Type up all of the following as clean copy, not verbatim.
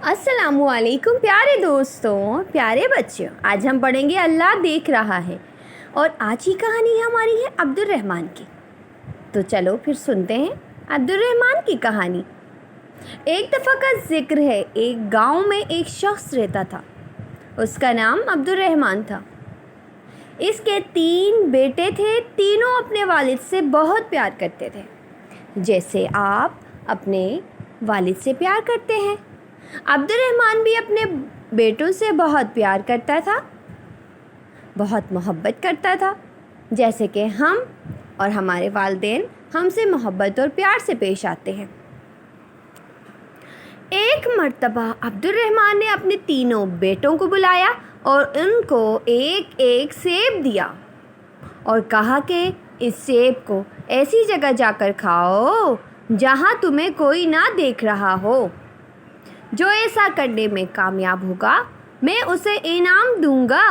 अस्सलाम वालेकुम प्यारे दोस्तों, प्यारे बच्चों। आज हम पढ़ेंगे अल्लाह देख रहा है और आज की कहानी हमारी है अब्दुर्रहमान की। तो चलो फिर सुनते हैं अब्दुर्रहमान की कहानी। एक दफ़ा का जिक्र है, एक गांव में एक शख्स रहता था। उसका नाम अब्दुर्रहमान था। इसके 3 बेटे थे। तीनों अपने वालिद से बहुत प्यार करते थे, जैसे आप अपने वालिद से प्यार करते हैं। अब्दुर्रहमान भी अपने बेटों से बहुत प्यार करता था, बहुत मोहब्बत करता था, जैसे कि हम और हमारे वालिदैन हमसे मोहब्बत और प्यार से पेश आते हैं। एक मर्तबा अब्दुर्रहमान ने अपने तीनों बेटों को बुलाया और उनको एक एक सेब दिया और कहा कि इस सेब को ऐसी जगह जाकर खाओ जहाँ तुम्हें कोई ना देख रहा हो। जो ऐसा करने में कामयाब होगा मैं उसे इनाम दूंगा।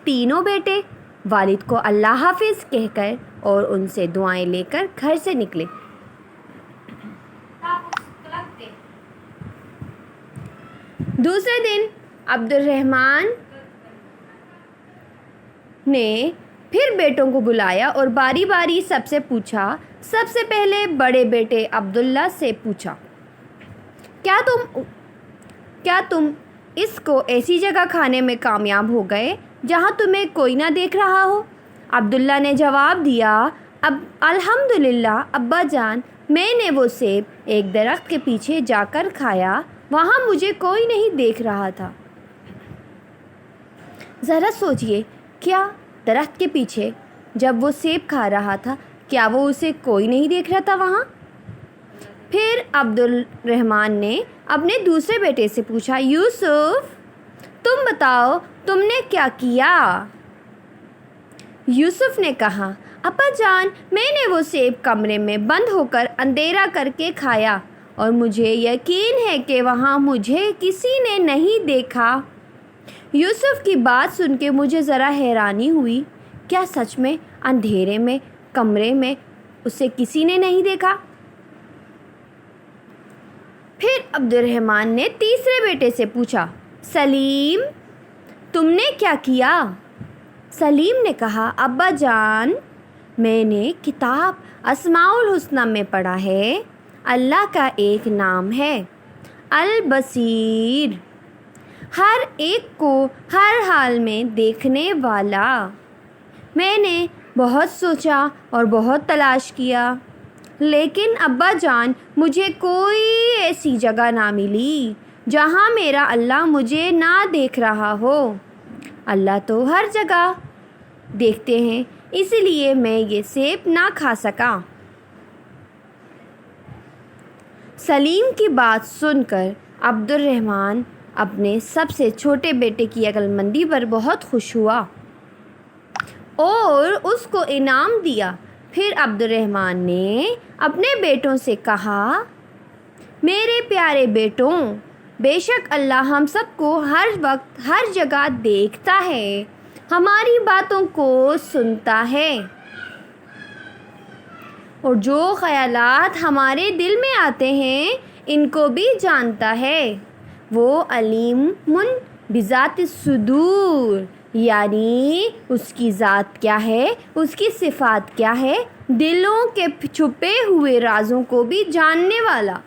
तीनों बेटे वालिद को अल्लाह हाफिज़ कहकर और उनसे दुआएं लेकर घर से निकले। दूसरे दिन अब्दुर्रहमान ने फिर बेटों को बुलाया और बारी बारी सबसे पूछा। सबसे पहले बड़े बेटे अब्दुल्ला से पूछा, क्या तुम इसको ऐसी जगह खाने में कामयाब हो गए जहाँ तुम्हें कोई ना देख रहा हो? अब्दुल्ला ने जवाब दिया, अब अल्हम्दुलिल्लाह अब्बा जान, मैंने वो सेब एक दरख्त के पीछे जाकर खाया, वहाँ मुझे कोई नहीं देख रहा था। ज़रा सोचिए, क्या दरख्त के पीछे जब वो सेब खा रहा था, क्या वो उसे कोई नहीं देख रहा था वहाँ? फिर अब्दुर्रहमान ने अपने दूसरे बेटे से पूछा, यूसुफ तुम बताओ तुमने क्या किया? यूसुफ ने कहा, अब्बा जान, मैंने वो सेब कमरे में बंद होकर अंधेरा करके खाया और मुझे यकीन है कि वहाँ मुझे किसी ने नहीं देखा। यूसुफ की बात सुन के मुझे ज़रा हैरानी हुई। क्या सच में अंधेरे में कमरे में उसे किसी ने नहीं देखा? फिर अब्दुर्रहमान ने तीसरे बेटे से पूछा, सलीम तुमने क्या किया? सलीम ने कहा, अब्बा जान, मैंने किताब अस्माउल हुस्ना में पढ़ा है, अल्लाह का एक नाम है अल बसीर, हर एक को हर हाल में देखने वाला। मैंने बहुत सोचा और बहुत तलाश किया, लेकिन अब्बा जान मुझे कोई ऐसी जगह ना मिली जहाँ मेरा अल्लाह मुझे ना देख रहा हो। अल्लाह तो हर जगह देखते हैं, इसलिए मैं ये सेब ना खा सका। सलीम की बात सुनकर अब्दुर्रहमान अपने सबसे छोटे बेटे की अक्लमंदी पर बहुत खुश हुआ और उसको इनाम दिया। फिर अब्दुर्रहमान ने अपने बेटों से कहा, मेरे प्यारे बेटों, बेशक अल्लाह हम सबको हर वक्त हर जगह देखता है, हमारी बातों को सुनता है और जो ख़यालात हमारे दिल में आते हैं इनको भी जानता है। वो अलीमुन बिज़ात सुदूर, यानी उसकी ज़ात क्या है, उसकी सिफ़ात क्या है, दिलों के छुपे हुए राज़ों को भी जानने वाला।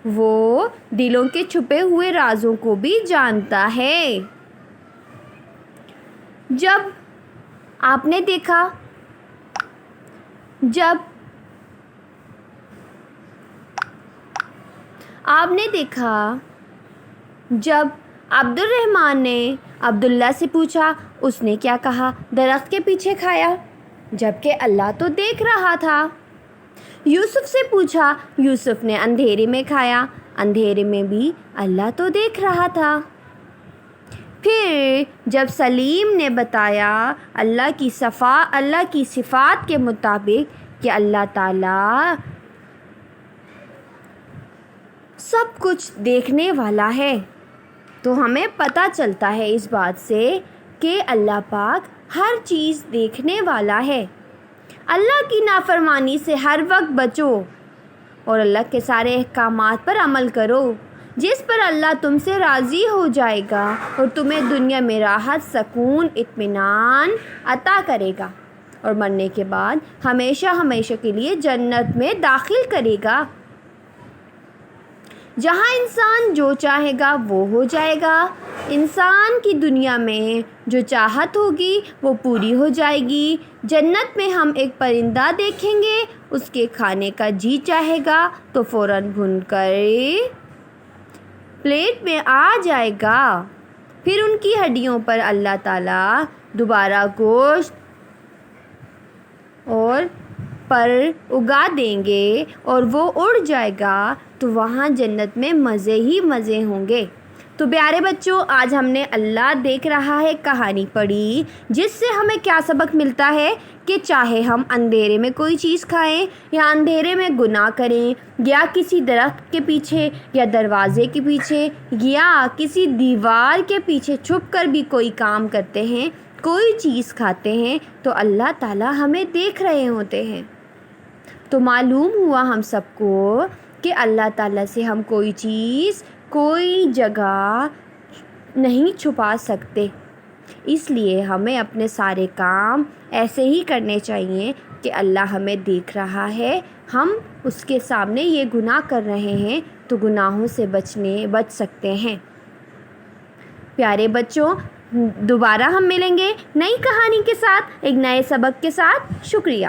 वो दिलों के छुपे हुए राज़ों को भी जानता है। जब आपने देखा जब अब्दुर्रहमान ने अब्दुल्ला से पूछा, उसने क्या कहा? दरख्त के पीछे खाया, जबकि अल्लाह तो देख रहा था। यूसुफ से पूछा, यूसुफ ने अंधेरे में खाया, अंधेरे में भी अल्लाह तो देख रहा था। फिर जब सलीम ने बताया अल्लाह की सिफ़ात के मुताबिक कि अल्लाह ताला सब कुछ देखने वाला है, तो हमें पता चलता है इस बात से कि अल्लाह पाक हर चीज़ देखने वाला है। अल्लाह की नाफरमानी से हर वक्त बचो, اور اللہ کے سارے احکامات پر عمل کرو جس پر اللہ تم سے راضی ہو جائے گا اور تمہیں دنیا میں راحت، سکون، اطمینان عطا کرے گا اور مرنے کے بعد ہمیشہ ہمیشہ کے لیے جنت میں داخل کرے گا، جہاں انسان جو چاہے گا وہ ہو جائے گا۔ انسان کی دنیا میں جو چاہت ہوگی وہ پوری ہو جائے گی۔ جنت میں ہم ایک پرندہ دیکھیں گے، اس کے کھانے کا جی چاہے گا تو فوراً بھون کر پلیٹ میں آ جائے گا، پھر ان کی ہڈیوں پر اللہ تعالیٰ دوبارہ گوشت اور پر اگا دیں گے اور وہ اڑ جائے گا، تو وہاں جنت میں مزے ہی مزے ہوں گے۔ تو پیارے بچوں، آج ہم نے اللہ دیکھ رہا ہے کہانی پڑھی، جس سے ہمیں کیا سبق ملتا ہے کہ چاہے ہم اندھیرے میں کوئی چیز کھائیں یا اندھیرے میں گناہ کریں یا کسی درخت کے پیچھے یا دروازے کے پیچھے یا کسی دیوار کے پیچھے چھپ کر بھی کوئی کام کرتے ہیں، کوئی چیز کھاتے ہیں، تو اللہ تعالیٰ ہمیں دیکھ رہے ہوتے ہیں۔ تو معلوم ہوا ہم سب کو کہ اللہ تعالیٰ سے ہم کوئی چیز، کوئی جگہ نہیں چھپا سکتے، اس لیے ہمیں اپنے سارے کام ایسے ہی کرنے چاہیے کہ اللہ ہمیں دیکھ رہا ہے، ہم اس کے سامنے یہ گناہ کر رہے ہیں تو گناہوں سے بچ سکتے ہیں۔ پیارے بچوں، دوبارہ ہم ملیں گے نئی کہانی کے ساتھ، ایک نئے سبق کے ساتھ۔ شکریہ۔